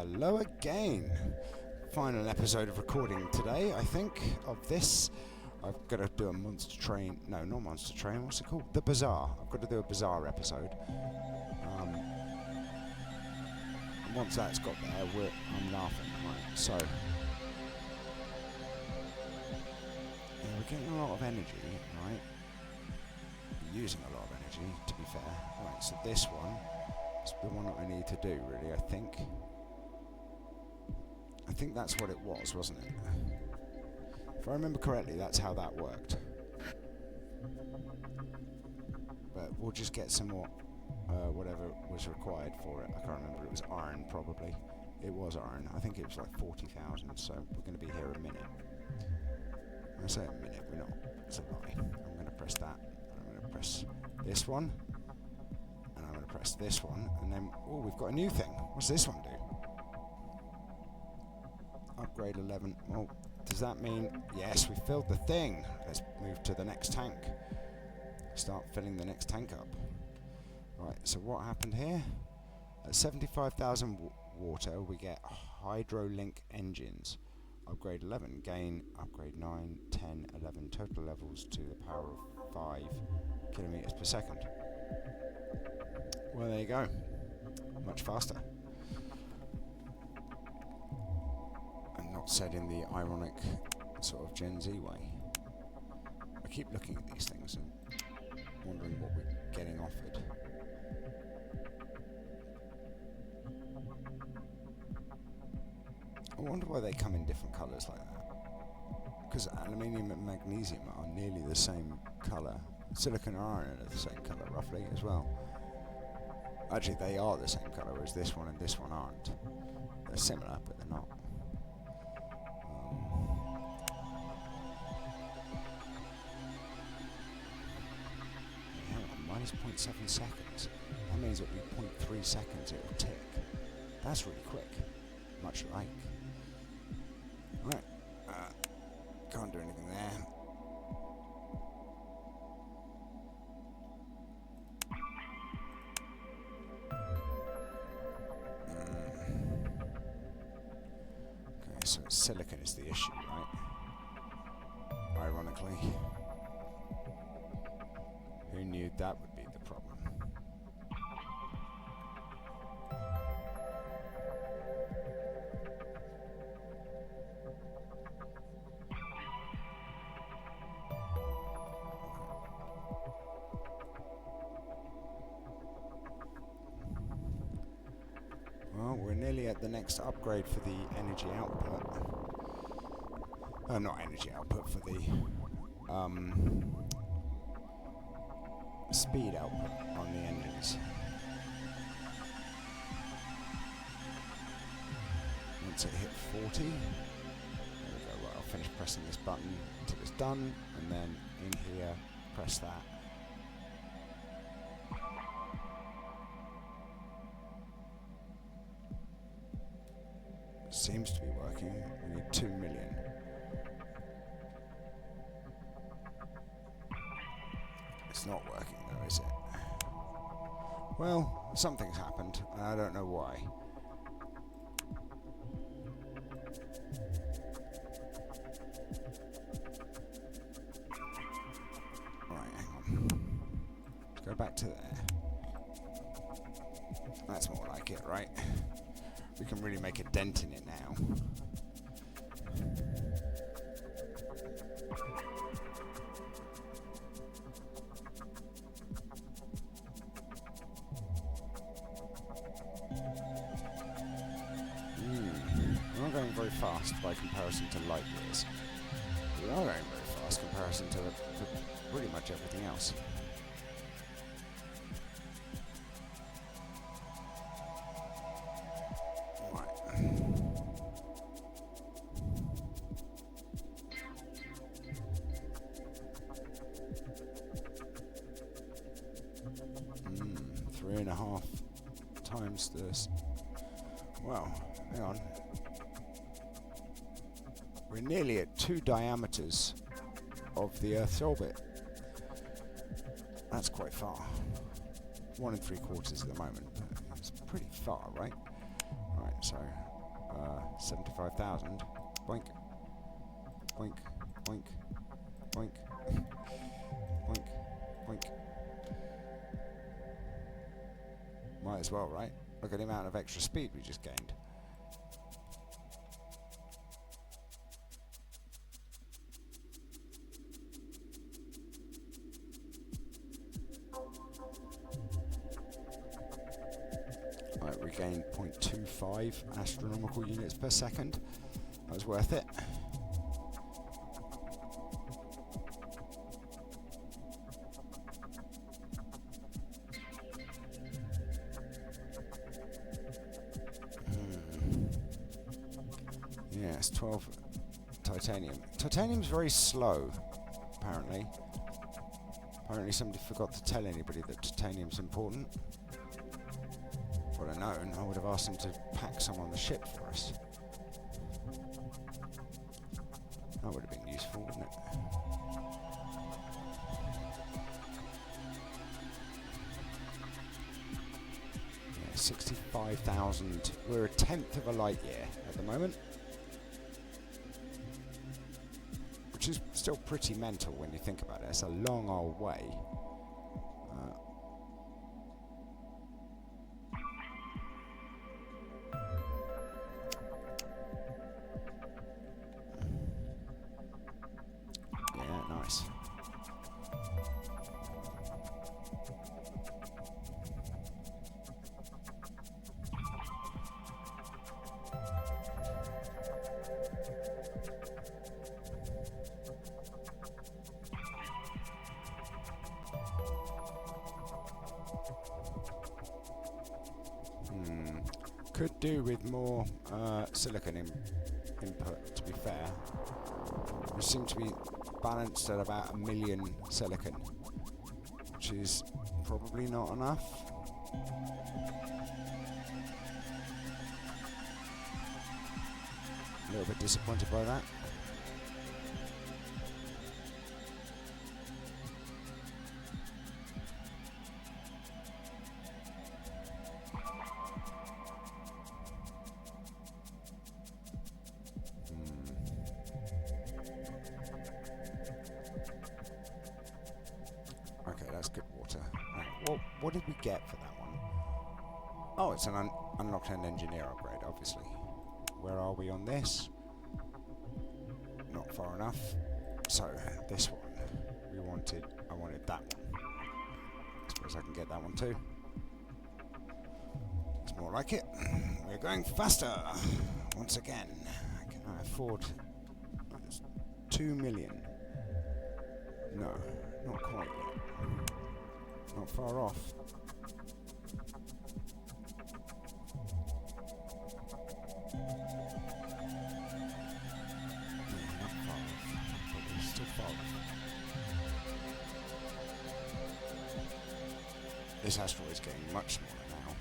Hello again. Final episode of recording today, I think, of this. I've got to do a Monster Train. No, not Monster Train. What's it called? The Bazaar. I've got to do a Bazaar episode. And once that's got there, I'm laughing. Right, so yeah, we're getting a lot of energy, right? We're using a lot of energy, to be fair. Right, so this one is the one that I need to do, really, I think. I think that's what it was, wasn't it? If I remember correctly, that's how that worked. But we'll just get some more, whatever was required for it. I can't remember. It was iron, probably. It was iron. I think it was like 40,000, so we're going to be here a minute. When I say a minute, we're not. It's a lie. I'm going to press that. I'm going to press this one. And I'm going to press this one. And then, oh, we've got a new thing. What's this one do? Upgrade 11. Well, does that mean, yes, we filled the thing. Let's move to the next tank. Start filling the next tank up. Right, so what happened here? At 75,000 water, we get Hydrolink engines. Upgrade 11, gain, upgrade 9, 10, 11, total levels to the power of 5 kilometers per second. Well, there you go. Much faster. Not said in the ironic sort of Gen Z way. I keep looking at these things and wondering what we're getting offered. I wonder why they come in different colours like that. Because aluminium and magnesium are nearly the same colour. Silicon and iron are the same colour roughly as well. Actually, they are the same colour, whereas this one and this one aren't. They're similar, but they're not. Minus 0.7 seconds. That means it'll be 0.3 seconds it will tick. That's really quick. Much like. Right. Can't do anything there. Okay, so silicon is the issue, right? Ironically. Who knew that would be the problem? Well, we're nearly at the next upgrade for the energy output. Not energy output, for the speed output on the engines. Once it hit 40, there we go. Right, I'll finish pressing this button until it's done, and then in here, press that. Seems to be working. We need 2 million. It's not working though, is it? Well, something's happened, and I don't know why. Right, hang on. Let's go back to there. That's more like it, right? We can really make a dent in it now. We're not going very fast by comparison to light years. We are going very fast in comparison to pretty much everything else. Right. 3.5 times this. Well, hang on. We're nearly at 2 diameters of the Earth's orbit. That's quite far. 1 3/4 at the moment, but it's pretty far, right? Right, so 75,000. Boink. Boink. Boink. Boink. Boink. Boink. Might as well, right? Look at the amount of extra speed we just gained. Right, we gained 0.25 astronomical units per second. That was worth it. Yes, 12 titanium. Titanium's very slow, apparently. Apparently somebody forgot to tell anybody that titanium's important. If I'd have known, I would have asked them to pack some on the ship for us. That would have been useful, wouldn't it? Yeah, 65,000. We're a tenth of a light year at the moment. Which is still pretty mental when you think about it. It's a long old way. Yeah, nice. Could do with more silicon input, to be fair. We seem to be balanced at about 1 million silicon, which is probably not enough. A little bit disappointed by that. Okay, that's good water. Right, what did we get for that one? Oh, it's an unlocked end engineer upgrade, obviously. Where are we on this? Not far enough. So, this one. I wanted that one. I suppose I can get that one too. It's more like it. We're going faster. Once again. Can I afford 2 million? No, not quite yet. Not far off. Not far off, but we're still far off. This asteroid is getting much smaller now.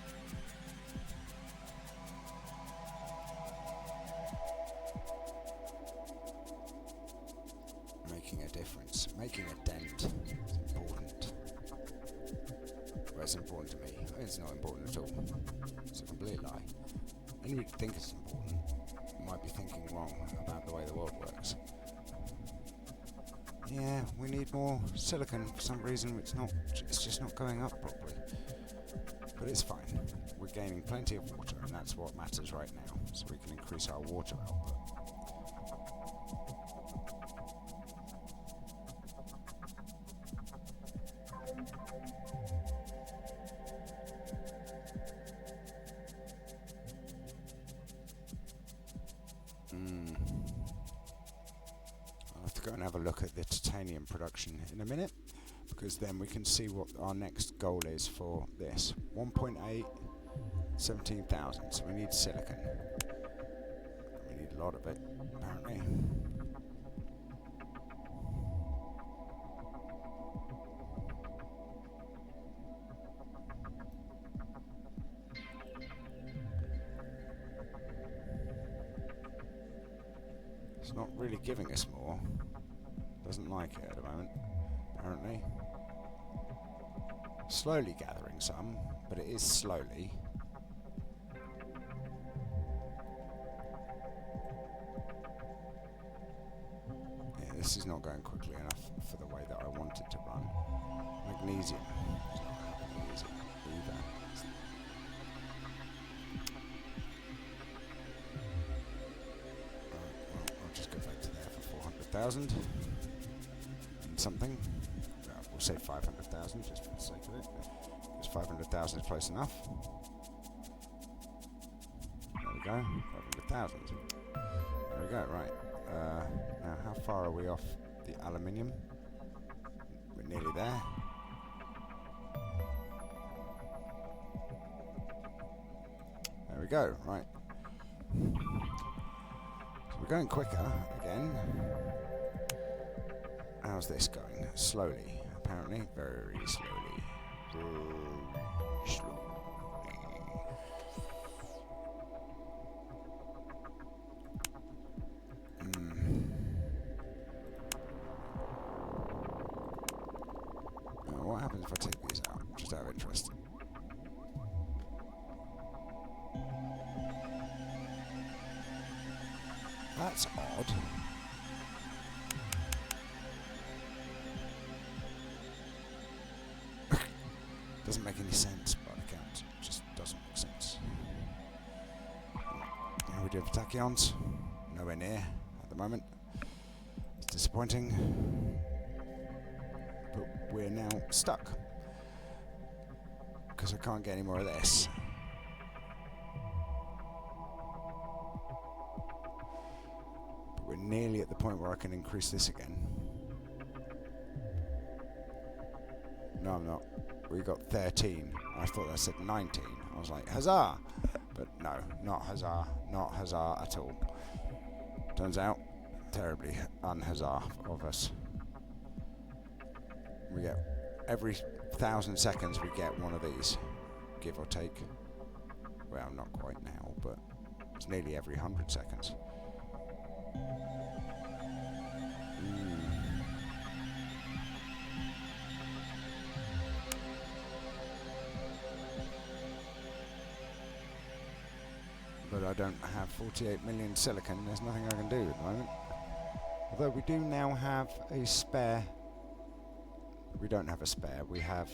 Making a difference, making a dent is important. Well, it's important to me. It's not important at all. It's a complete lie. Anyone who think it's important might be thinking wrong about the way the world works. Yeah, we need more silicon for some reason. It's just not going up properly. But it's fine. We're gaining plenty of water, and that's what matters right now. So we can increase our water output. I'll have to go and have a look at the titanium production in a minute, because then we can see what our next goal is for this. 1.8, 17,000, so we need silicon. We need a lot of it, apparently. It's not really giving us more. Doesn't like it at the moment, apparently. Slowly gathering some, but it is slowly. this is not going quickly enough for the way that I want it to run. Magnesium. It's not happening easy either. Well, I'll just go back to there for 400,000 and something. We'll say 500,000 just for the sake of it. Because 500,000 is close enough. There we go. 500,000. There we go. Right. Now, how far are we off the aluminium? We're nearly there. There we go. Right. So we're going quicker again. How's this going? Slowly, apparently. Very slowly. Very slowly. Now, what happens if I take these out? Just out of interest. That's odd. Doesn't make any sense by the count. It just doesn't make sense. How we do for tachyons? Nowhere near at the moment. It's disappointing. But we're now stuck. Because I can't get any more of this. But we're nearly at the point where I can increase this again. No, I'm not. We got 13. I thought that said 19. I was like, huzzah! But no, not huzzah. Not huzzah at all. Turns out, terribly un-huzzah of us. We get, every 1,000 seconds we get one of these, give or take. Well, not quite now, but it's nearly every 100 seconds. But I don't have 48 million silicon. There's nothing I can do at the moment. Although we do now have a spare. We don't have a spare. We have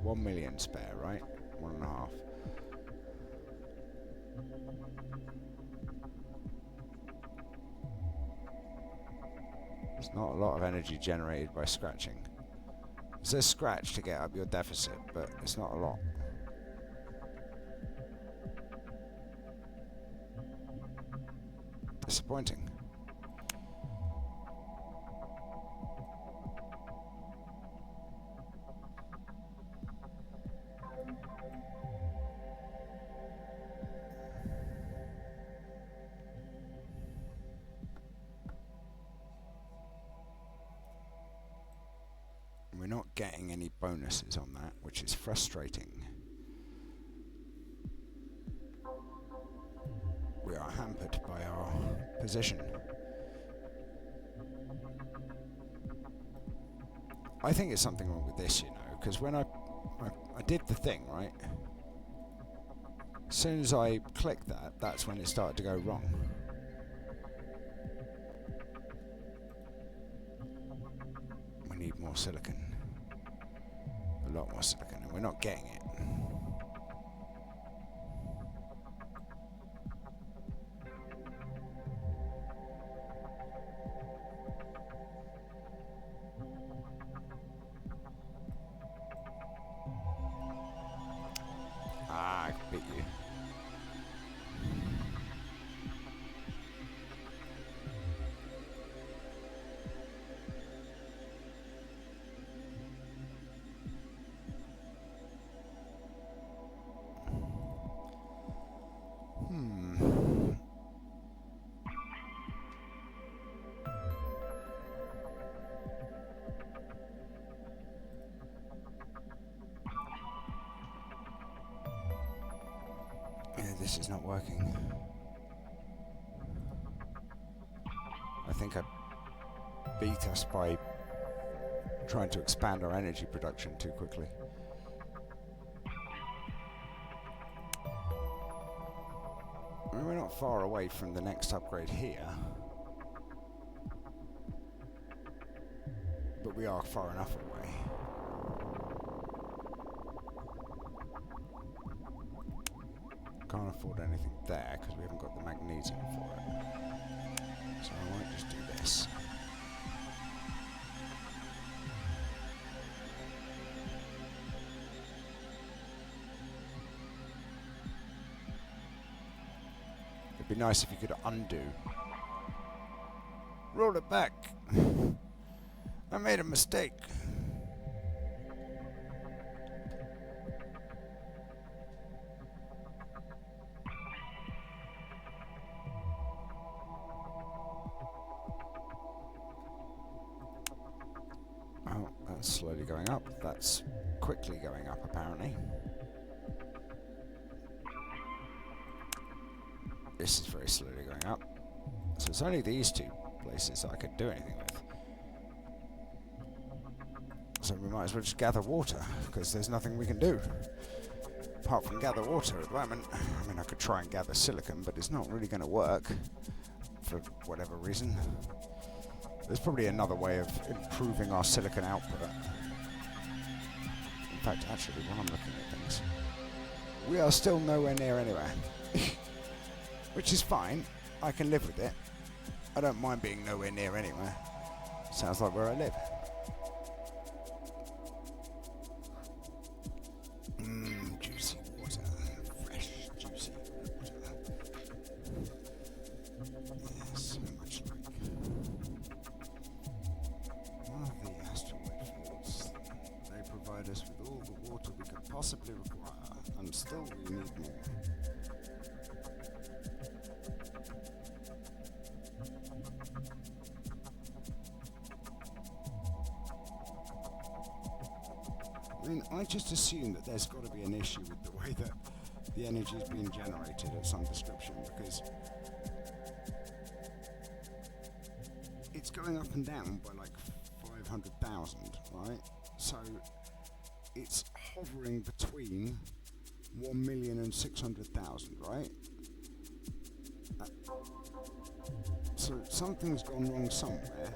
1 million spare, right? 1.5. It's not a lot of energy generated by scratching. It says scratch to get up your deficit, but it's not a lot. Disappointing. We're not getting any bonuses on that, which is frustrating. We are hampered by our position. I think it's something wrong with this, you know, because when I did the thing, right? As soon as I clicked that, that's when it started to go wrong. We need more silicon. A lot more silicon, and we're not getting it. I beat you. This is not working. I think I beat us by trying to expand our energy production too quickly. I mean, we're not far away from the next upgrade here. we are far enough away. Can't afford anything there because we haven't got the magnesium for it. So I might just do this. It'd be nice if you could undo. Roll it back. I made a mistake. Oh, that's slowly going up. That's quickly going up, apparently. This is very slowly going up. So it's only these two places that I could do anything with. So we might as well just gather water, because there's nothing we can do apart from gather water at the moment. I mean, I could try and gather silicon, but it's not really going to work for whatever reason. There's probably another way of improving our silicon output. In fact, actually, while I'm looking at things, we are still nowhere near anywhere. Which is fine. I can live with it. I don't mind being nowhere near anywhere. Sounds like where I live. Juicy water. Fresh, juicy water. Yes, so much like. One of the asteroid fields. They provide us with all the water we could possibly require, and still we need more. I mean, I just assume that there's got to be an issue with the way that the energy is being generated of some description, because it's going up and down by like 500,000, right? So it's hovering between 1,600,000, right? So something's gone wrong somewhere,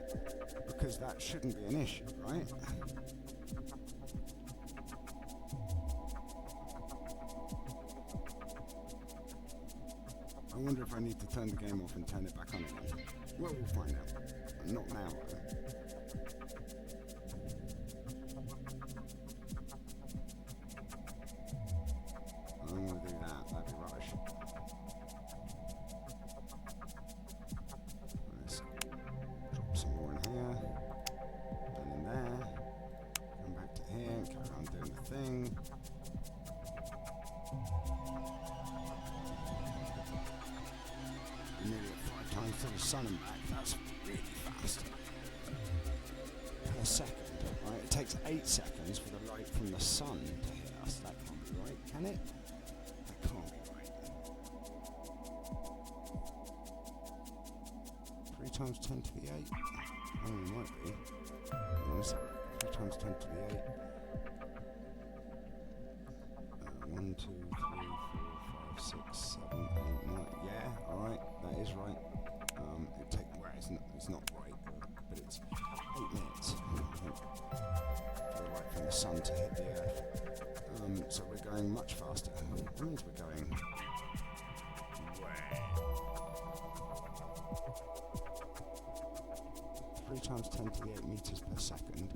because that shouldn't be an issue, right? I wonder if I need to turn the game off and turn it back on again. Well, we'll find out. Not now, though. I don't want to do that. That'd be rubbish. Let's drop some more in here. And in there. Come back to here. Carry on doing the thing. Nearly at 5 times to the sun and back. That's really fast. Per second, right? It takes 8 seconds for the light from the sun to hit us. That can't be right, can it? That can't be right. 3 times 10 to the 8. Oh, it might be. Yes. 3 times 10 to the 8. 1, 2, 3, 4, 5, 6, 7, 8, 9. Yeah, alright, that is right. It's not right, but it's 8 minutes for the light from the sun to hit the earth. So we're going much faster. That means we're going way. 3 times 10 to the 8 meters per second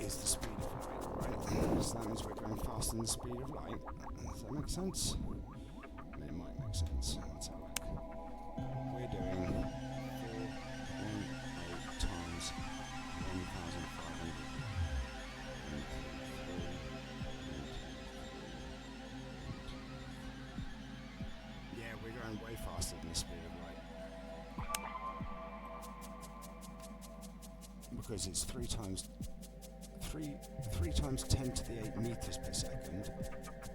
is the speed of light, right? So that means we're going faster than the speed of light. Does that make sense? It might make sense. Let's have a look. We're doing 4.8 times 1,500. Yeah, we're going way faster than the speed of light. Because it's 3 times 10 to the 8 meters per second,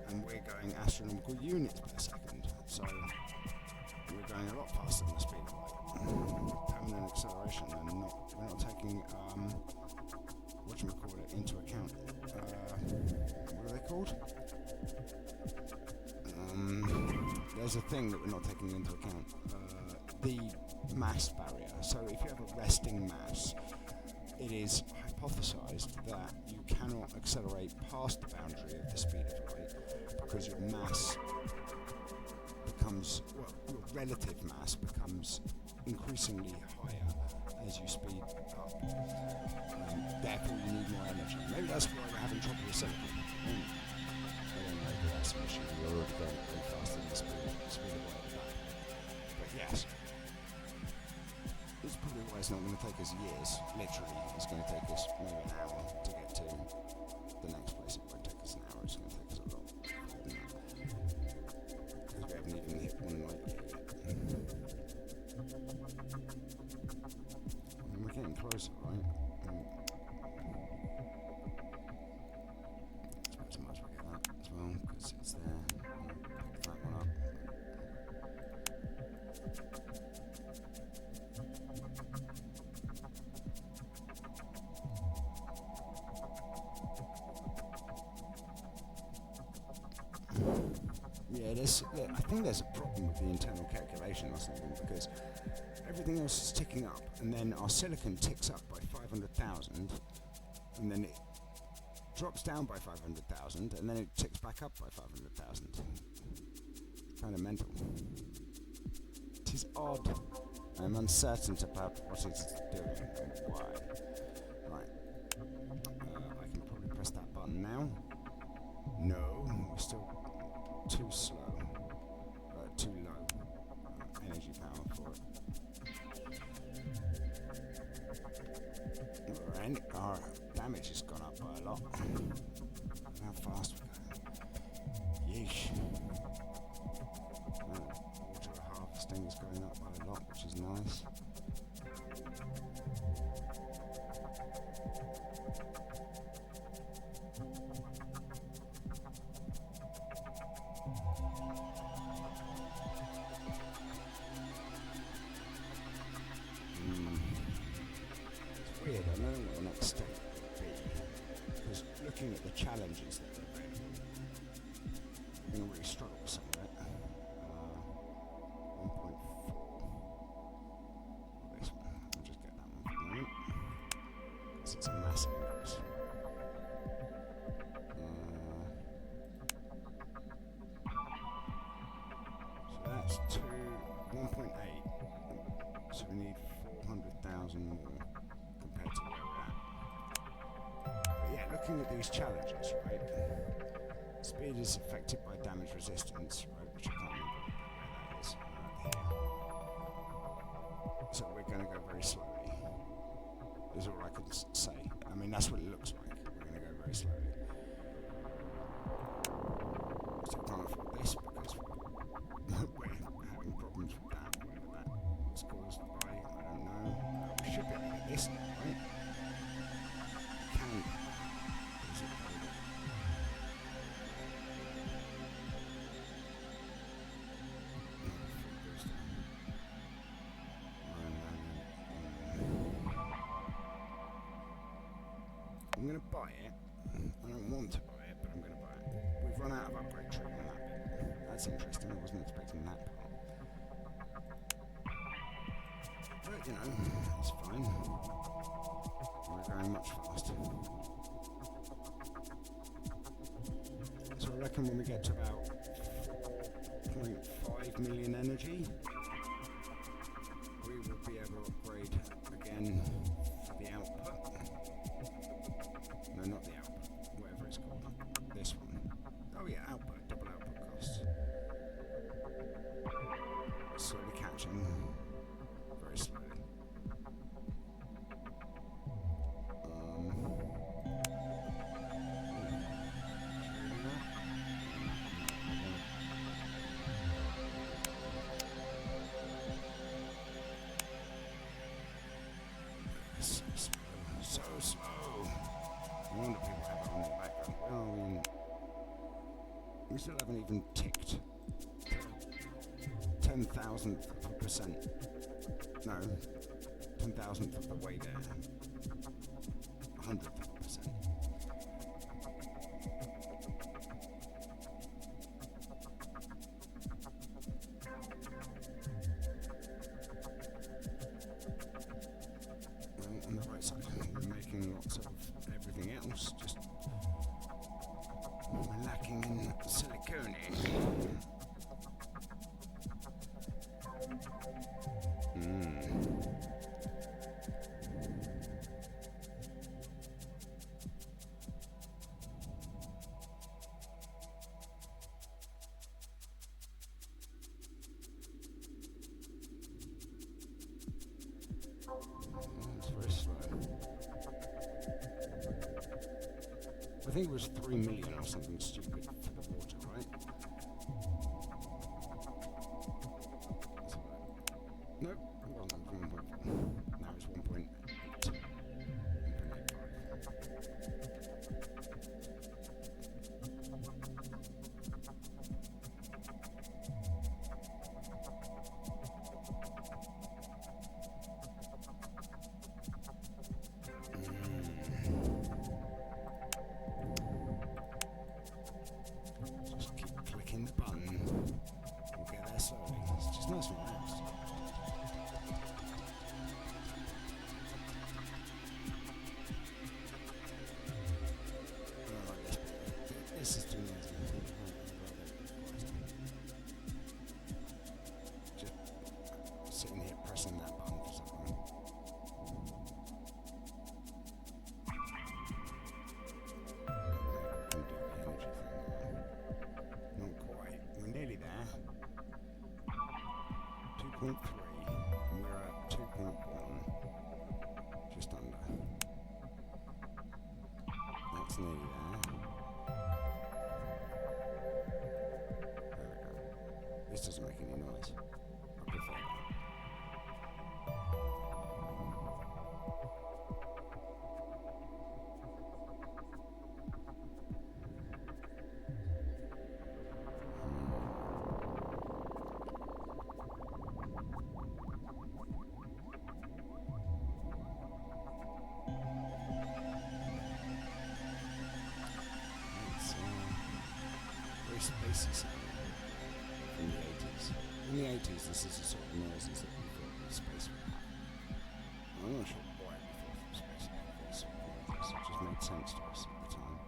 and we're going astronomical units per second. So we're going a lot faster than the speed of light. Permanent acceleration, and we're not taking whatchamacallit into account. What are they called? There's a thing that we're not taking into account. The mass barrier. So if you have a resting mass, it is hypothesized that you cannot accelerate past the boundary of the speed of light because your mass becomes, well, your relative mass becomes increasingly higher as you speed up. Therefore you need more energy. Maybe that's why we're having trouble with silicon. I don't know, but that's an issue. We're already going very fast in the speed of light. But yes, it's probably why it's not going to take us years. Literally, it's going to take us maybe an hour to get to the next place. It won't take us an hour, it's going to take us a lot more than that. Because we haven't even hit 1 light year yet. And we're getting closer, right? I suppose I might as well get that as well, because it's there. Pick that one up. Yeah, I think there's a problem with the internal calculation or something, because everything else is ticking up, and then our silicon ticks up by 500,000, and then it drops down by 500,000, and then it ticks back up by 500,000. Kind of mental. It is odd. I'm uncertain about what it's doing and why. Right. I can probably press that button now. No, we're still too slow. Too low energy power for it. And our damage has gone up by a lot. How fast we're going. Yeesh. Water harvesting is going up by a lot, which is nice. Weird, I don't know what the next step would be, because looking at the challenges that they're bringing, we're going to really struggle with some of it. 1.4. This one, I'll just get that one for the moment, because it's a massive increase. So that's 1.8, so we need 400,000 more. Compared to where we're at. But yeah, looking at these challenges, right? Speed is affected by damage resistance, right? Which I can't remember where that is. Here. So we're going to go very slowly. Is all I can say. I mean, that's what it looks like. We're going to go very slowly. So I can't afford this because we're having problems with that. Whatever that was caused by, I don't know. We should be able to get this now, right? Can. Is it better? I'm going to buy it. I don't want to buy it, but I'm going to buy it. We've run out of upgrade tree on that bit. That's interesting. I wasn't expecting that part. But, you know, it's fine. We're going much faster. So I reckon when we get to about 4.5 million energy, we will be able to upgrade again for the output. No, not the output, whatever it's called. This one. Oh yeah, output, double output costs. Slowly catching. Very slowly. So slow. No wonder people have it on the background. Well, we still haven't even ticked 10,000th of a percent. No, 10,000th of the way there. 100th of a percent. think it was 3 million or something stupid for the water, right? Nope, well, that was 1.4. Now it's 1.8. Just keep clicking the button. We'll get there slowly. It's just nice and relaxed. This is too noisy. Just sitting here pressing that button for so long. Can do the energy thing now. Not quite. We're nearly there. 2.3. And we're at 2.1. Just under. That's nearly there. This doesn't make any noise. I prefer that. It's very spacey sound. In the 80s. In the 80s, this is the sort of noises that we thought that space would have. I'm not sure why we thought that space would have this. It just made sense to us at the time.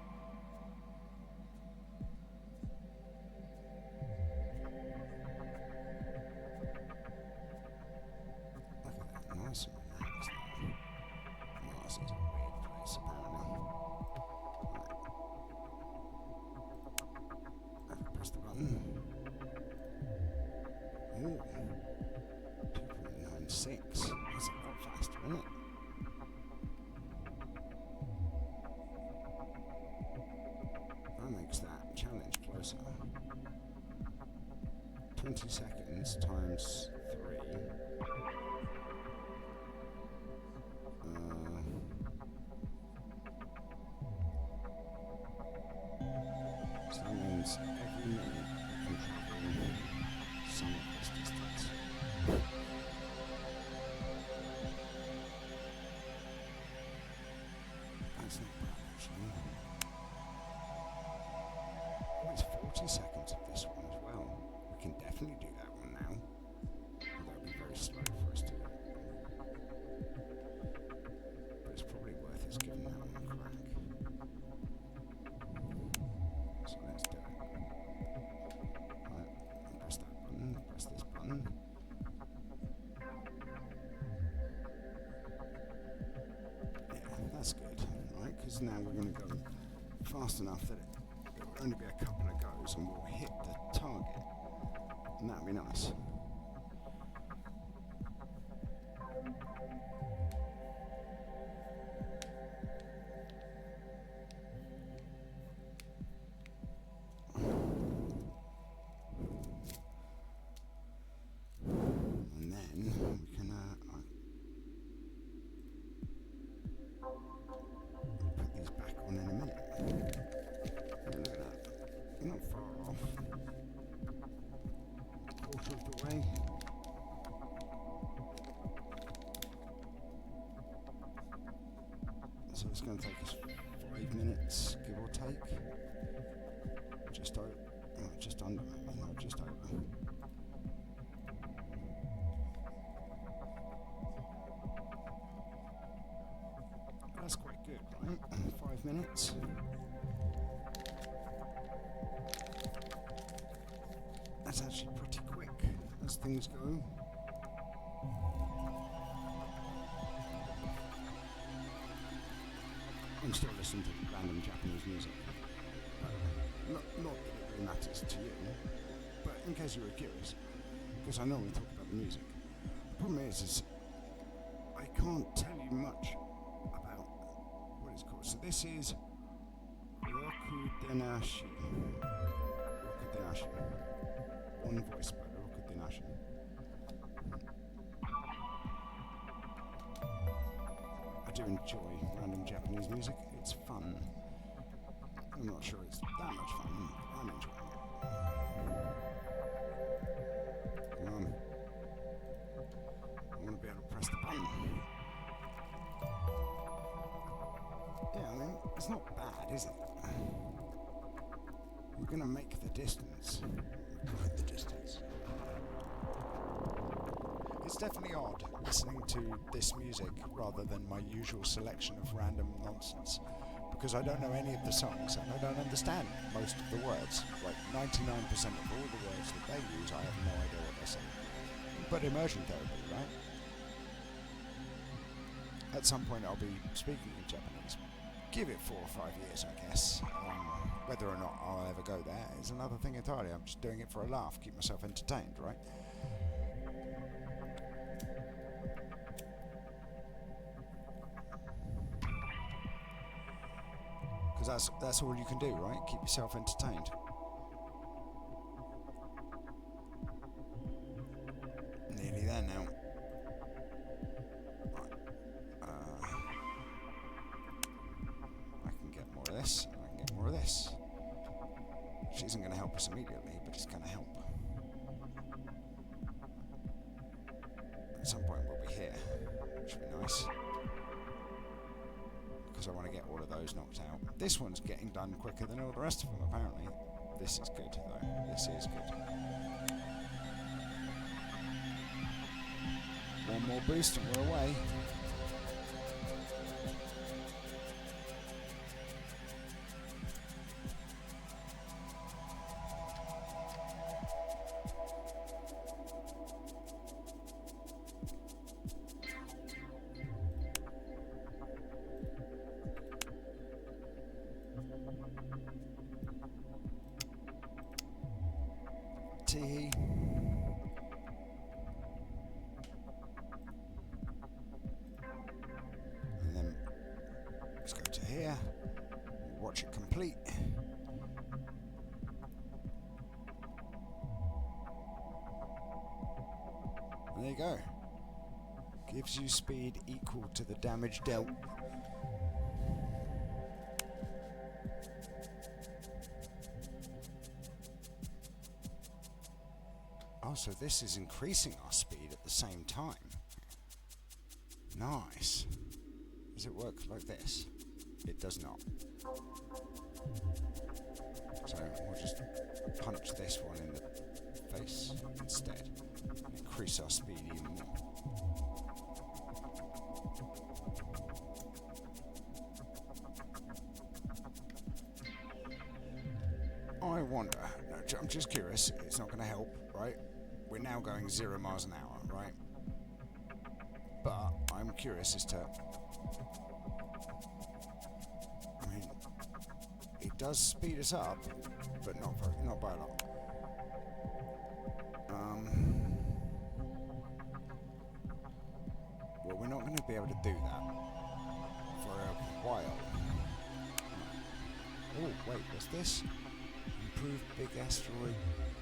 Look at that, nice and relaxed now. Mars is a weird place, apparently. Right. Press the button. Ooh, 2.96. That's a lot faster, isn't it? That makes that challenge closer. 20 seconds times 3. So that means every minute you can travel some of this distance. That's not bad, actually. Oh, it's 40 seconds of this one as well. We can definitely do that one now. Although it'll be very slow for us to do it. But it's probably worth us giving that one a crack. So let's do it. Right, press that button, press this button. Yeah, that's good, right? Because now we're going to go fast enough that it will only be a couple of goes and we'll hit the target. And that'll be nice. And then we can put these back on in a minute. Yeah, look at that. You're not far off. Quarter of the way. So it's going to take us 5 minutes, give or take. Just over, just under, no, just over. That's quite good, right? 5 minutes. That's actually pretty quick as things go. I'm still listening to random Japanese music. Not that it really matters to you, but in case you were curious, because I normally talk about the music. The problem is I can't tell you much about what it's called. So this is Rokudenashi. Rokudenashi. One voice by Rokudenashi. I do enjoy random Japanese music. It's fun. I'm not sure it's that much fun, but I'm enjoying it. Come on. I want to be able to press the button. Yeah, I mean, it's not bad, is it? We're going to make the distance. Make the distance. It's definitely odd listening to this music rather than my usual selection of random nonsense, because I don't know any of the songs and I don't understand most of the words. Like 99% of all the words that they use, I have no idea what they're saying. But immersion therapy, right? At some point I'll be speaking in Japanese. Give it 4 or 5 years, I guess. Whether or not I'll ever go there is another thing entirely. I'm just doing it for a laugh, keep myself entertained, right? Because that's all you can do, right? Keep yourself entertained. Nearly there now. I can get more of this, and I can get more of this. Which isn't going to help us immediately, but it's going to help. At some point we'll be here, which will be nice. Because I want to get all of those knocked out. This one's getting done quicker than all the rest of them, apparently. This is good, though. This is good. One more boost and we're away. Tee. And then let's go to here, watch it complete. And there you go. Gives you speed equal to the damage dealt. Oh, so this is increasing our speed at the same time. Nice. Does it work like this? It does not. So we'll just punch this one in the face instead. Increase our speed even more. I wonder, I'm just curious, it's not going to help, right? We're now going 0 miles an hour, right? But I'm curious as to, I mean, it does speed us up, but not by a lot. Well, we're not going to be able to do that for a while. Oh, wait, what's this? Improved big asteroid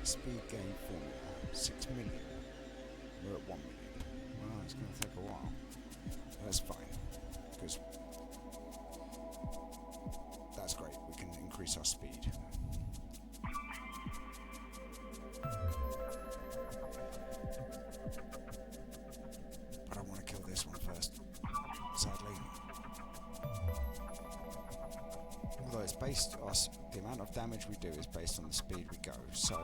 speed gain formula. 6 million. We're at 1 million. Well, it's going to take a while. That's fine, because that's great. We can increase our speed. But I want to kill this one first, sadly. Although it's based on the amount of damage we do is based on the speed we go, so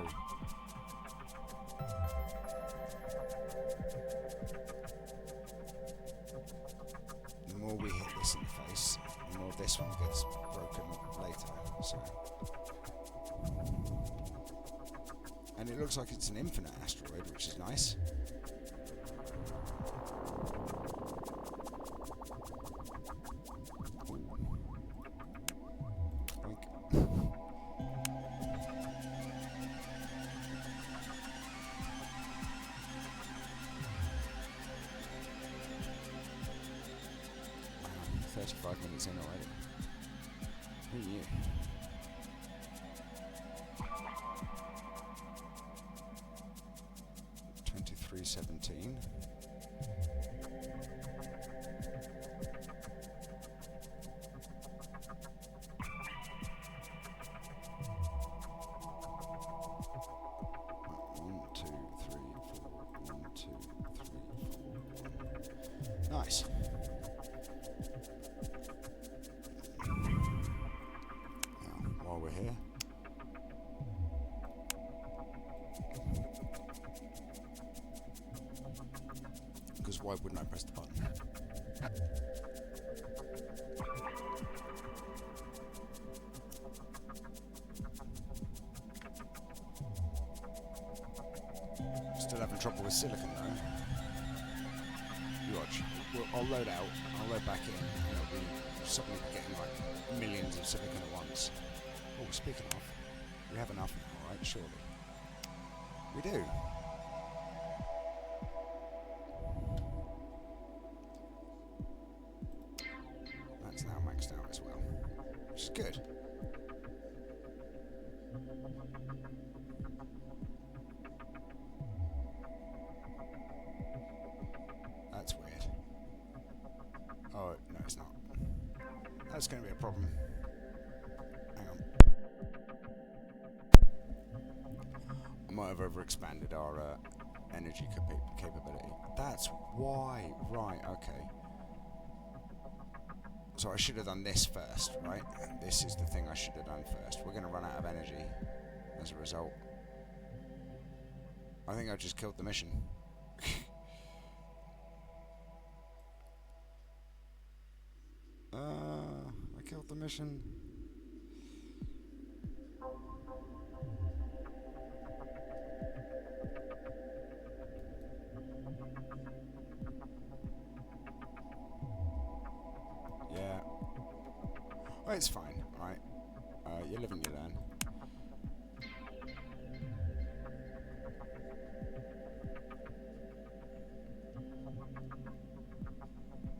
the more we hit this in the face, the more this one gets broken later. So, and it looks like it's an infinite asteroid, which is nice. Wow, 35 minutes in already. Who knew? 17. Nice. Now, while we're here, because why wouldn't I press the button? Still having trouble with silicon though. You watch. I'll load out, I'll load back in, and it'll be suddenly getting like millions of silicon at once. Oh, speaking of, we have enough now, right? Surely. We do. That's now maxed out as well, which is good. That's weird. Oh, no, it's not. That's going to be a problem. Hang on. I might have overexpanded our energy capability. That's why. Right, okay. So I should have done this first, right? This is the thing I should have done first. We're going to run out of energy as a result. I think I just killed the mission. I killed the mission. Yeah. Well, it's fine, right? You live and you learn.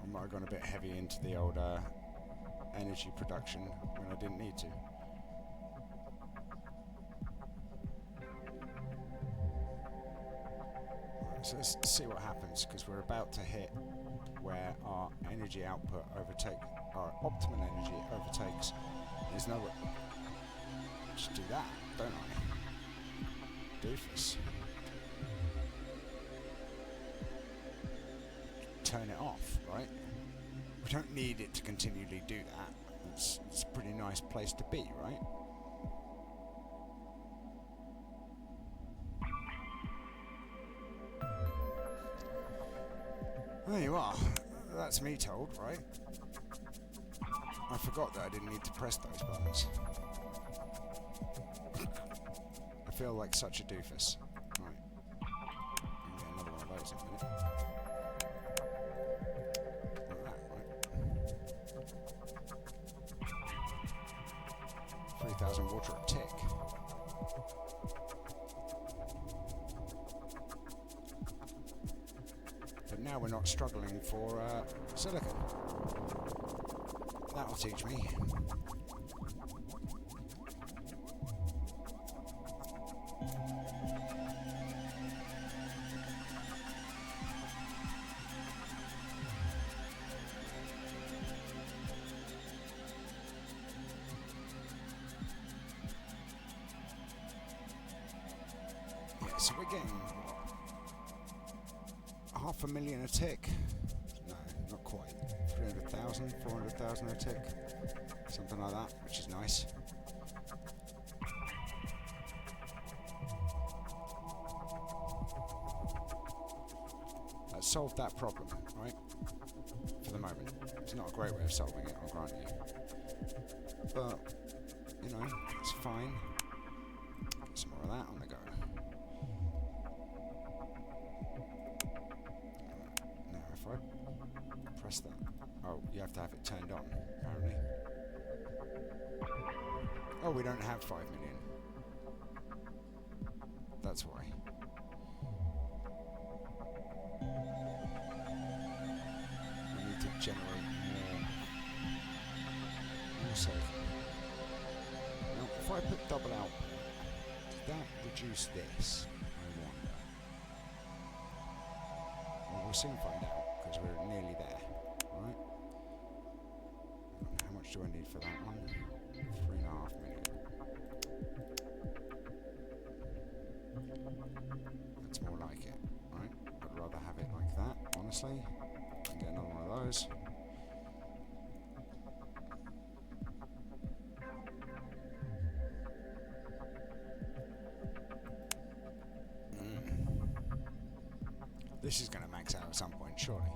I might have gone a bit heavy into the old energy production when I didn't need to. Right, so let's see what happens, because we're about to hit where our energy output our optimal energy overtakes. There's no way. Just do that, don't I? Doofus. Turn it off, right? We don't need it to continually do that. It's a pretty nice place to be, right? There you are. That's me told, right? I forgot that I didn't need to press those buttons. I feel like such a doofus. Right. I'll get another one of those in a minute. Like that, right? 3,000 water a tick. But now we're not struggling for silicon. That'll teach me. Yeah, so we're getting 500,000 a tick. No, not quite. 300,000, 400,000 a tick. Something like that, which is nice. That solved that problem, right? For the moment. It's not a great way of solving it, I'll grant you. But, you know, it's fine. Get some more of that on the go. Now, if I press that. Oh, you have to have it turned on, apparently. Oh, we don't have 5 million. That's why. We need to generate more silicon. Now, if I put double output, does that reduce this? I wonder. soon find out, because we're nearly there. Right? How much do I need for that one? 3.5 million. That's more like it, right? I'd rather have it like that, honestly. And get another one of those. This is going to max out at some point, surely.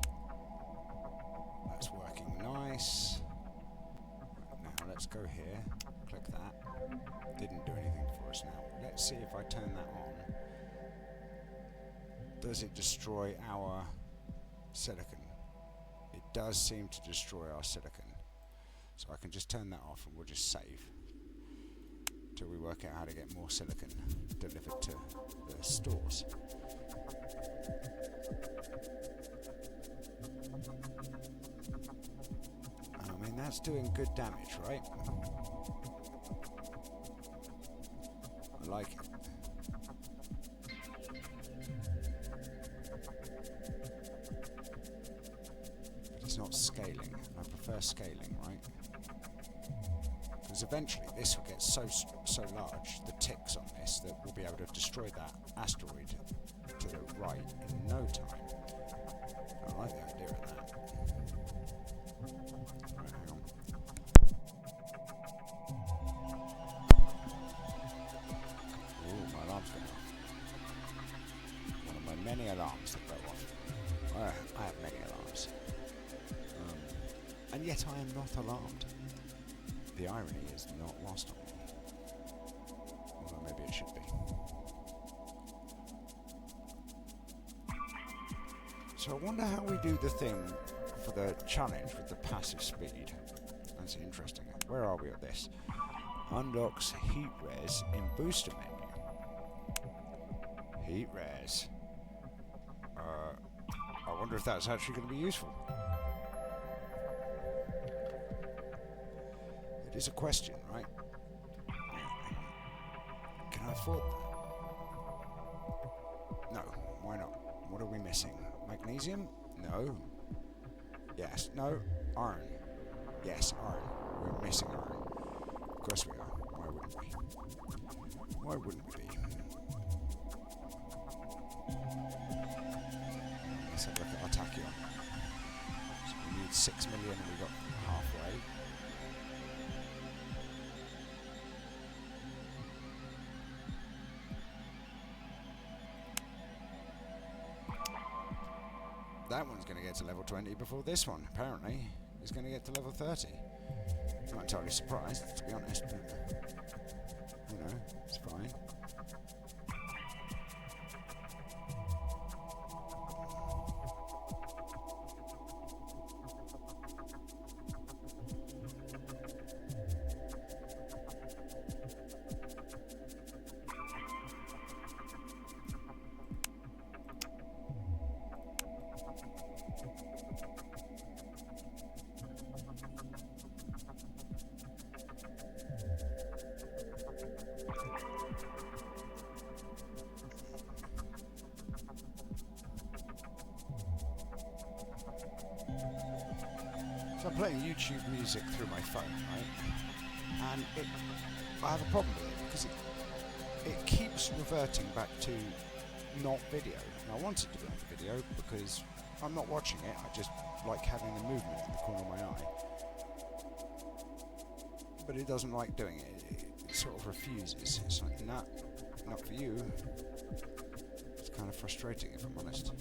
That's working nice. Now let's go here. Click that. Didn't do anything for us now. Let's see if I turn that on. Does it destroy our silicon? It does seem to destroy our silicon. So I can just turn that off and we'll just save. Till we work out how to get more silicon delivered to the stores. I mean, that's doing good damage, right? I like it. But it's not scaling. I prefer scaling, right? Because eventually this will get so large, the ticks on this, that we'll be able to destroy that asteroid to the right in no time. I like the idea of that. Right, hang on. Ooh, my alarm's going off. One of my many alarms that go off. Well, I have many alarms. And yet I am not alarmed. The irony is not lost on me. Although maybe it should be. So I wonder how we do the thing for the challenge with the passive speed. That's interesting. Where are we at this? Unlocks heat res in booster menu. Heat res. I wonder if that's actually going to be useful. It is a question, right? Can I afford that? No, why not? What are we missing? Magnesium? No. Yes. No. Iron. Yes, iron. We're missing iron. Of course we are. Why wouldn't we? Why wouldn't we be? Let's have a look at our tachyon. So we need 6 million and we got halfway. That one's going to get to level 20 before this one, apparently, is going to get to level 30. I'm not entirely surprised, to be honest, but, you know, it's fine. So I'm playing YouTube music through my phone, right? And I have a problem with it because it keeps reverting back to not video. And I want it to be on the video because I'm not watching it, I just like having the movement in the corner of my eye. But it doesn't like doing it. It sort of refuses. It's like, nah, not for you. It's kind of frustrating, if I'm honest.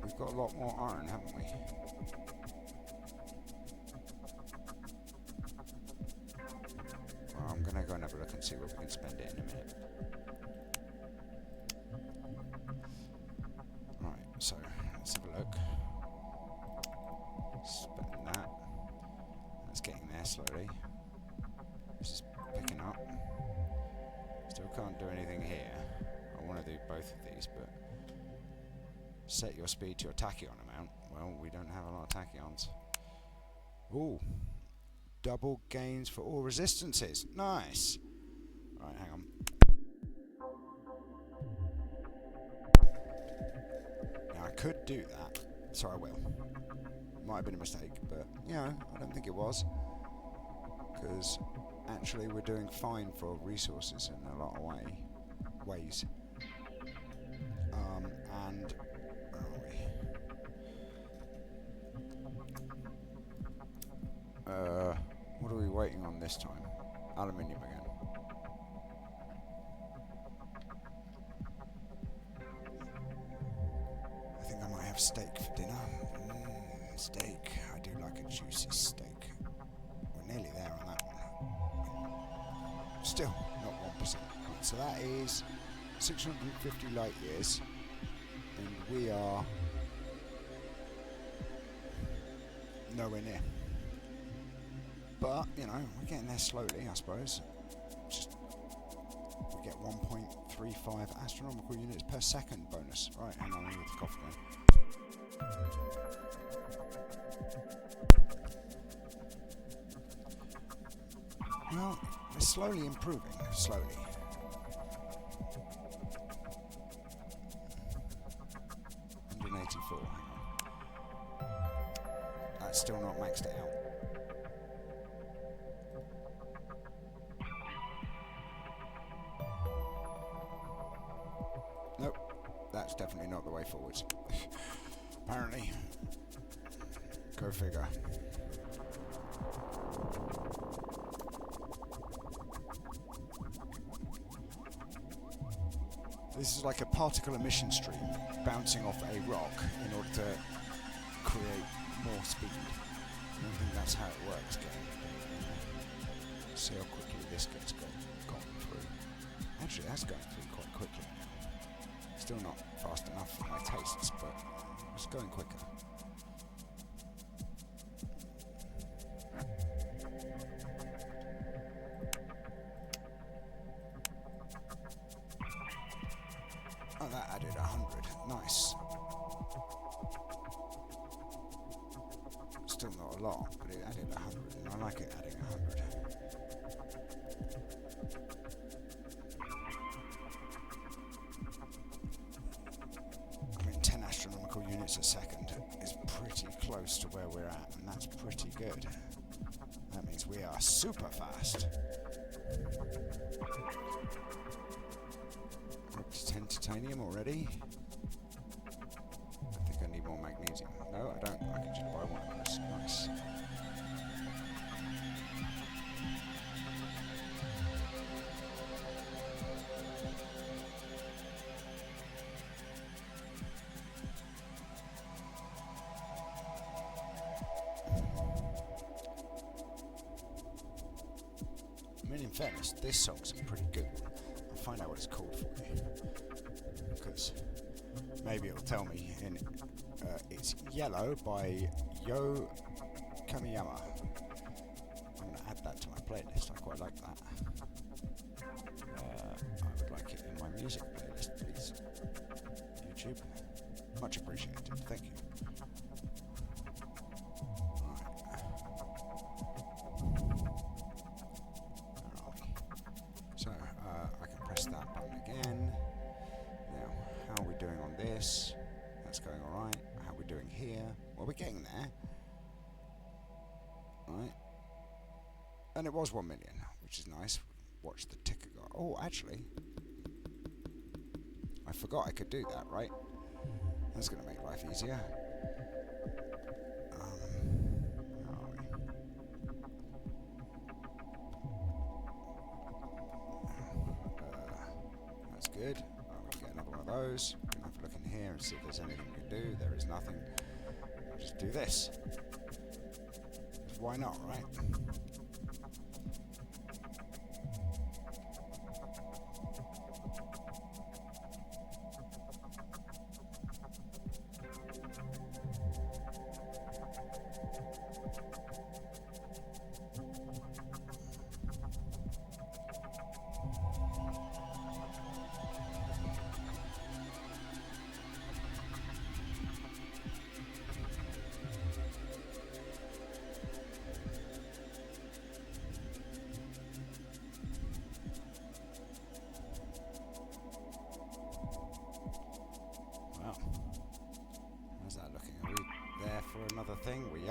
We've got a lot more iron, haven't we? Well, I'm going to go and have a look and see where we can spend it in a minute. Right, so let's have a look. Spend that. That's getting there slowly. This is picking up. Still can't do anything here. I want to do both of these, but set your speed to your tachyon amount. Well, we don't have a lot of tachyons. Ooh, double gains for all resistances. Nice. Right, hang on. could do that, so I will. Might have been a mistake, but I don't think it was, because actually we're doing fine for resources in a lot of ways. And where are we? What are we waiting on this time? Aluminium again. I think I might have steak for dinner. Steak. I do like a juicy steak. We're nearly there on that one. Still not 1%. Right, so that is 650 light years, and we are nowhere near. But, we're getting there slowly, I suppose. We get 1.35 astronomical units per second bonus. Right, hang on, I need to cough again. Well, we're slowly improving, slowly. $184, hang on. That's still not maxed it out. Nope, that's definitely not the way forwards. Apparently. Go figure. This is like a particle emission stream bouncing off a rock in order to create more speed. I don't think that's how it works, game. See how quickly this gets gone through. Actually, that's going through quite quickly now. Still not fast enough for my tastes, but it's going quicker. Oh, that added 100. Nice. Still not a lot, but it added 100, and I like it adding 100. I mean, 10 astronomical units a second is pretty close to where we're at, and that's pretty good. That means we are super fast. Up to 10 titanium already. I think I need more magnesium. No, I don't. I can just buy one of those. Nice. I mean, in fairness, this song's a pretty good one. I'll find out what it's called for you, because maybe it'll tell me. It's Yellow by Yo Kamiyama. I'm going to add that to my playlist. I quite like that. I would like it in my music playlist, please. YouTube. Much appreciated. Thank you. So, I can press that button again. Now, how are we doing on this? That's going alright. How are we doing here? Well, we're getting there. Right. And it was 1 million, which is nice. Watch the ticker go. Oh, actually, I forgot I could do that, right? That's going to make life easier. Where are we? That's good. We can get another one of those. We can have a look in here and see if there's anything we can do. There is nothing. I'll just do this. Why not, right?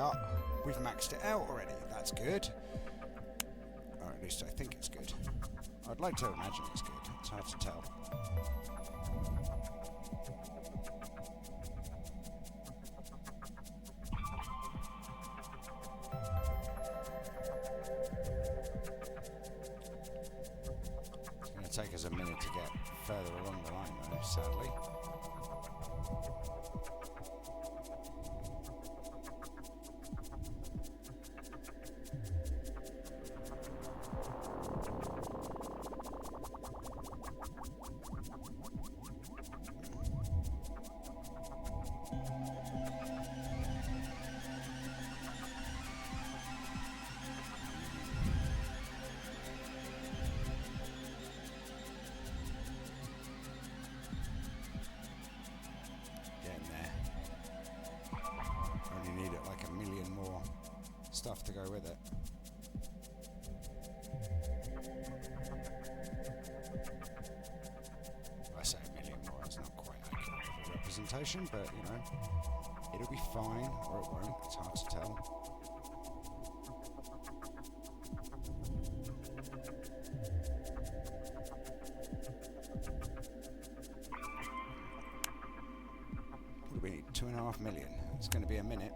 are. We've maxed it out already. That's good. Or at least I think it's good. I'd like to imagine it's good. It's hard to tell. It's going to take us a minute to get further along the line though, sadly. Stuff to go with it. I say a million more, it's not quite accurate of a representation, but you know, it'll be fine or it won't, it's hard to tell. What do we need? 2.5 million. It's going to be a minute.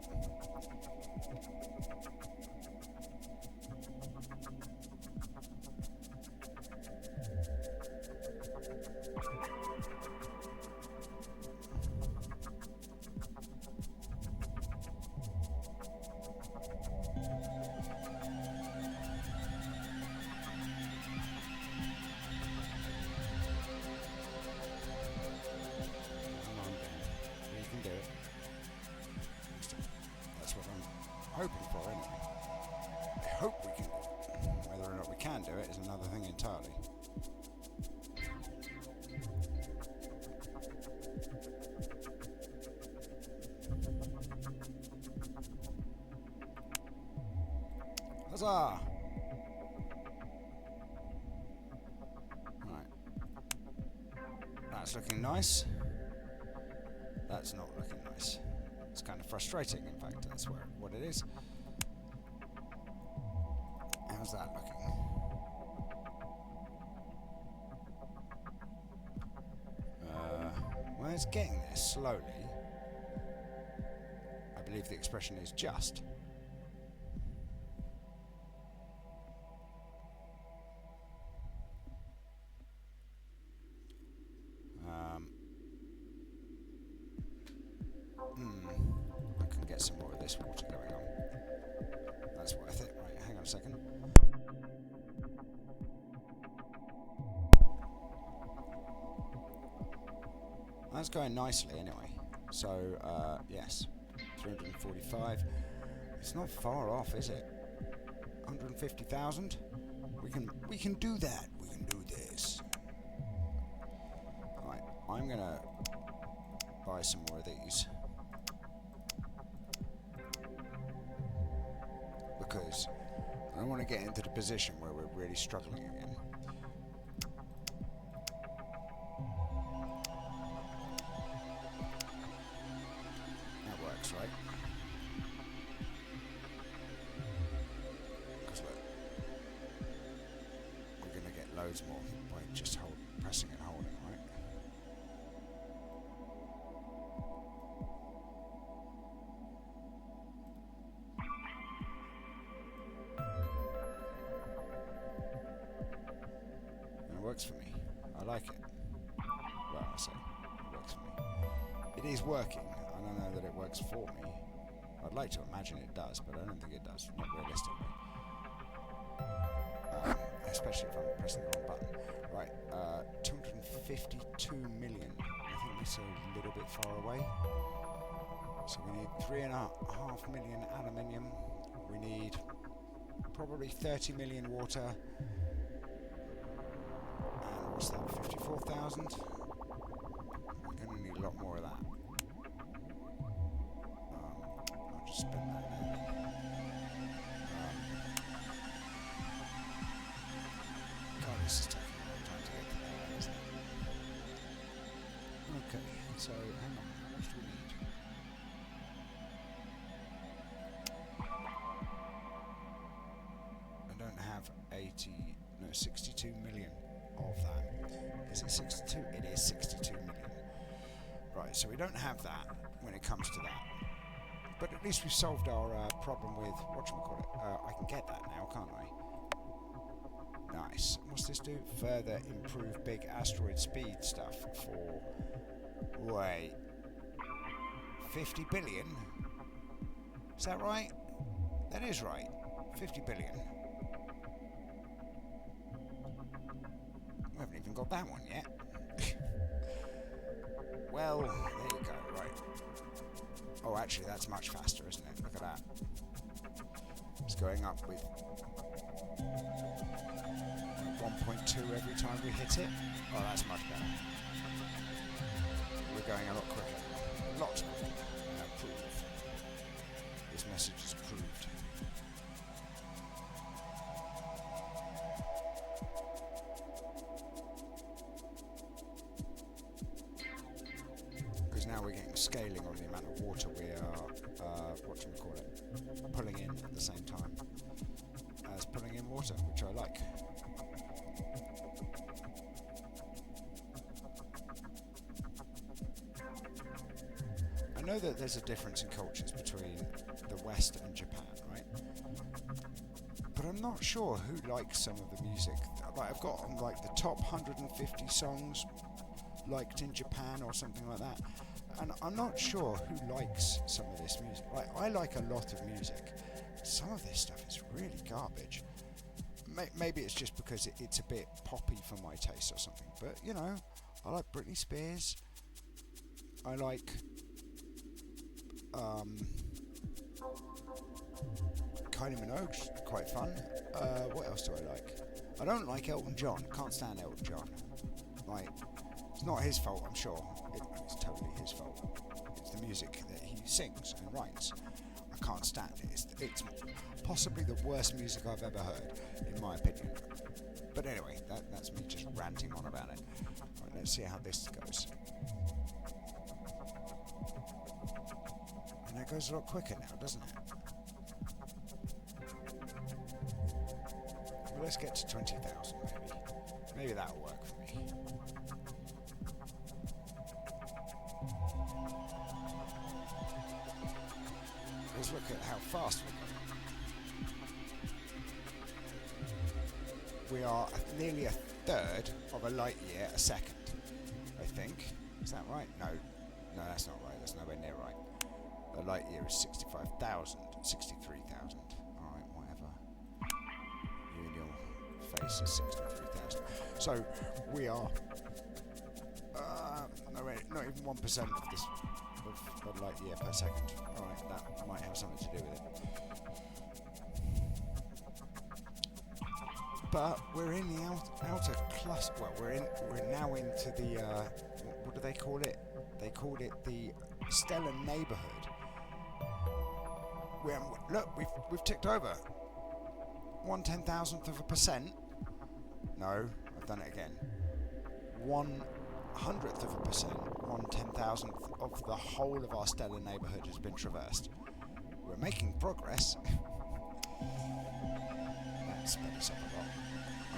Hoping for anyway. I hope we can do it. Whether or not we can do it is another thing entirely. Huzzah! Right. That's looking nice. That's not looking nice. It's kind of frustrating, in fact, that's what it is. How's that looking? Well, it's getting there slowly. I believe the expression is just. I can get some more of this water going on. That's worth it. Right, hang on a second. That's going nicely anyway. So, yes, 345. It's not far off, is it? 150,000? We can do that. We can do this. Right, I'm gonna buy some more of these. Because I don't want to get into the position where we're really struggling again. That works, right? Because look, we're going to get loads more by just pressing and holding, right? Works for me. I like it. Well, I say it works for me. It is working. I don't know that it works for me. I'd like to imagine it does, but I don't think it does. Not realistically. Especially if I'm pressing the wrong button. Right. 252 million. I think that's a little bit far away. So we need 3.5 million aluminium. We need probably 30 million water. What's that, 54,000? We're going to need a lot more of that. I'll just spend that now. God, this is taking a long time to get to that, isn't it? Okay, so hang on, how much do we need? 62? It is 62 million. Right, so we don't have that when it comes to that. But at least we've solved our problem with, whatchamacallit, I can get that now, can't I? Nice. What's this do? Further improve big asteroid speed stuff for... Wait. 50 billion? Is that right? That is right. 50 billion. We haven't even got that one yet. Well, there you go, right. Oh, actually, that's much faster, isn't it? Look at that. It's going up with 1.2 every time we hit it. Oh, that's much better. We're going a lot quicker. Lots quicker. Prove. This message is proved. Because now we're getting scaling on the amount of water we are, pulling in at the same time as pulling in water, which I like. I know that there's a difference in cultures between the West and Japan, right? But I'm not sure who likes some of the music. Like, I've got like the top 150 songs liked in Japan or something like that, and I'm not sure who likes some of this music. Like, I like a lot of music. Some of this stuff is really garbage. Maybe it's just because it's a bit poppy for my taste or something. But you know, I like Britney Spears. I like Kylie Minogue, quite fun. What else do I like? I don't like Elton John. Can't stand Elton John. Like, it's not his fault, I'm sure. It's totally his fault. It's the music that he sings and writes. I can't stand it. It's possibly the worst music I've ever heard, in my opinion. But anyway, that's me just ranting on about it. Right, let's see how this goes. And that goes a lot quicker now, doesn't it? Well, let's get to 20,000 maybe. Maybe that'll work for me. Let's look at how fast we're going. We are nearly a third of a light year a second, I think. Is that right? No, that's not right. That's nowhere near right. A light year is 65,000, 63,000. Alright, whatever. You and your face is 63,000. So, we are not even 1% of this of light year per second. Alright, that might have something to do with it. But we're in the outer cluster. Well, we're now into the what do they call it? They called it the stellar neighbourhood. Look, we've ticked over 1/10,000th of a percent. No, I've done it again. 1/100th of a percent. 1/10,000th of the whole of our stellar neighbourhood has been traversed. We're making progress. That sped us up a lot.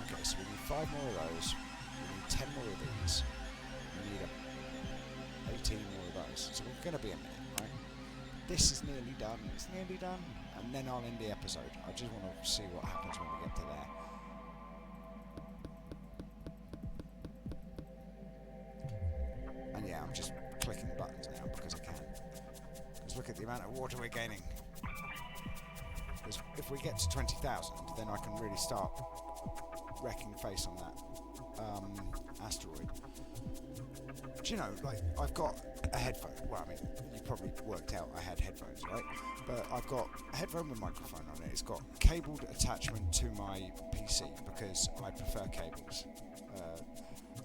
Okay, so we need 5 more of those. We need 10 more of these. We need 18 more of those. So we're going to be a minute, right? This is nearly done. It's nearly done. And then I'll end the episode. I just want to see what happens when we get to there. And yeah, I'm just clicking buttons now because I can. Because look at the amount of water we're gaining. Because if we get to 20,000, then I can really start wrecking face on that asteroid. Do you know, like, I've got a headphone. Well, I mean, you probably worked out I had headphones, right? But I've got a headphone with a microphone on it. It's got cabled attachment to my PC because I prefer cables.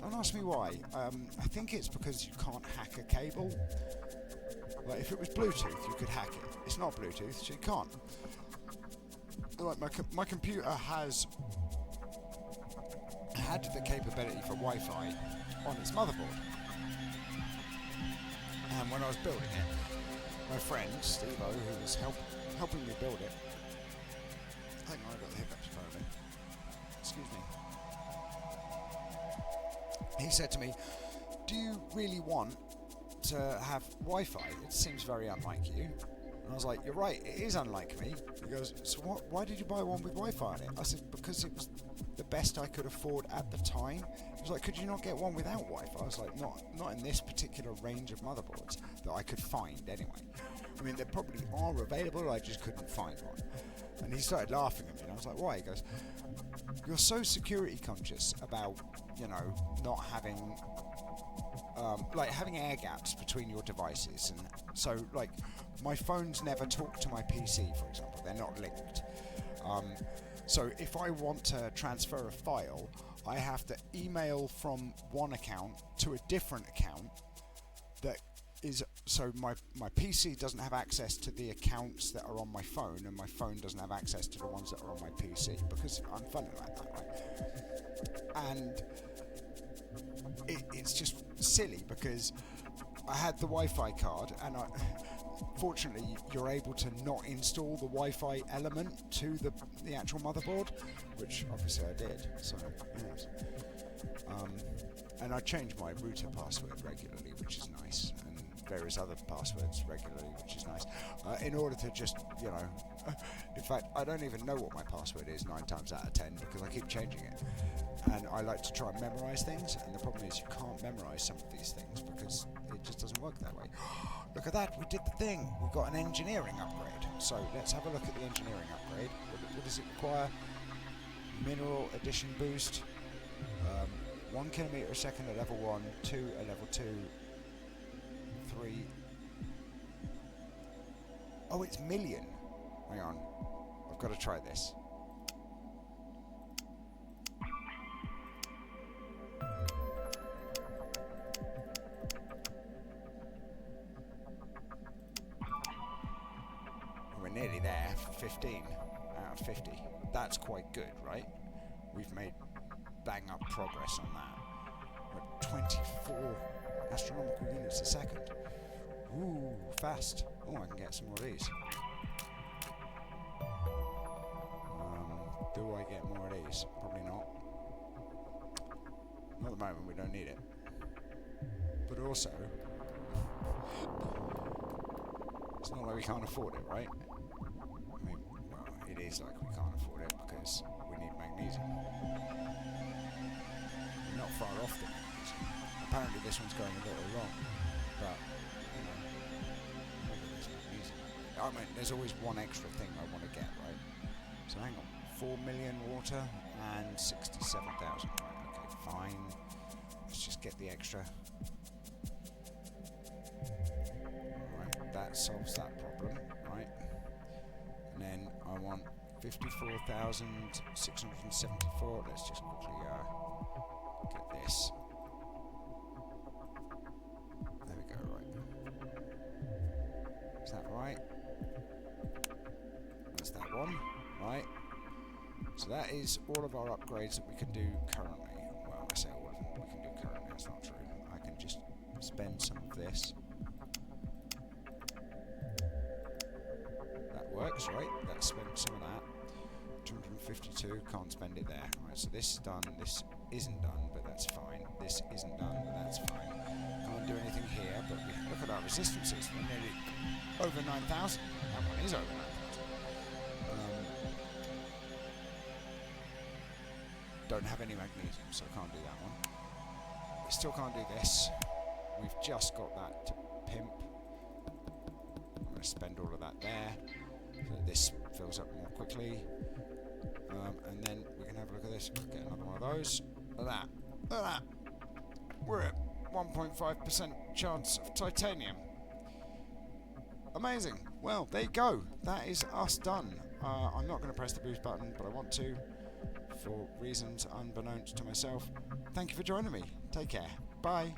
Don't ask me why. I think it's because you can't hack a cable. Like, if it was Bluetooth, you could hack it. It's not Bluetooth, so you can't. Like, my computer has had the capability for Wi-Fi on its motherboard. And when I was building it, my friend Steve-O, who was helping me build it, hang on, I got the hiccups apparently. Excuse me. He said to me, do you really want to have Wi-Fi? It seems very unlike you. And I was like, you're right, it is unlike me. He goes, so why did you buy one with Wi-Fi on it? I said, because it was the best I could afford at the time. He was like, could you not get one without Wi-Fi? I was like, not in this particular range of motherboards that I could find anyway. I mean, there probably are available, I just couldn't find one. And he started laughing at me, and I was like, why? He goes, you're so security conscious about, not having, having air gaps between your devices. And so, my phones never talk to my PC, for example. They're not linked. So if I want to transfer a file, I have to email from one account to a different account that is, so my PC doesn't have access to the accounts that are on my phone, and my phone doesn't have access to the ones that are on my PC, because I'm funny like that, right? And it's just silly, because I had the Wi-Fi card, and fortunately you're able to not install the Wi-Fi element to the actual motherboard, which obviously I did, so yes. And I change my router password regularly, which is nice, and various other passwords regularly, which is nice, in order to just, in fact, I don't even know what my password is 9 times out of 10, because I keep changing it. And I like to try and memorize things, and the problem is you can't memorize some of these things because it just doesn't work that way. Look at that, we did the thing. We got an engineering upgrade. So let's have a look at the engineering upgrade. What does it require? Mineral addition boost. 1 kilometer a second at level 1, 2 at level 2, 3. Oh, it's million. Hang on. I've got to try this. We're nearly there, 15 out of 50. That's quite good, right? We've made bang up progress on that. We're at 24 astronomical units a second. Ooh, fast. Oh, I can get some more of these. Do I get more of these? Probably not. Not at the moment, we don't need it. But also, it's not like we can't afford it, right? I mean, well, it is like we can't afford it because we need magnesium. We're not far off the magnesium. Apparently this one's going a little wrong, but, look at this magnesium. I mean, there's always one extra thing I want to get, right? So hang on, 4 million water and 67,000. Right, okay, fine. Let's just get the extra. Right, that solves that problem, right? And then I want 54,674. Let's just quickly get this. There we go, right. Is that right? That's that one, right? So that is all of our upgrades that we can do currently. Well, I say all of them we can do currently, that's not true. I can just spend some of this. That works, right? Let's spend some of that. 252, can't spend it there. Right, so this is done, this isn't done, but that's fine. This isn't done, but that's fine. Can't do anything here, but we look at our resistances. We're nearly over 9,000. That one is over 9,000. Don't have any magnesium, so I can't do that one. We still can't do this. We've just got that to pimp. I'm going to spend all of that there, so that this fills up more quickly. And then we can have a look at this. Get another one of those. Look at that. Look at that. We're at 1.5% chance of titanium. Amazing. Well, there you go. That is us done. I'm not going to press the boost button, but I want to, for reasons unbeknownst to myself. Thank you for joining me. Take care. Bye.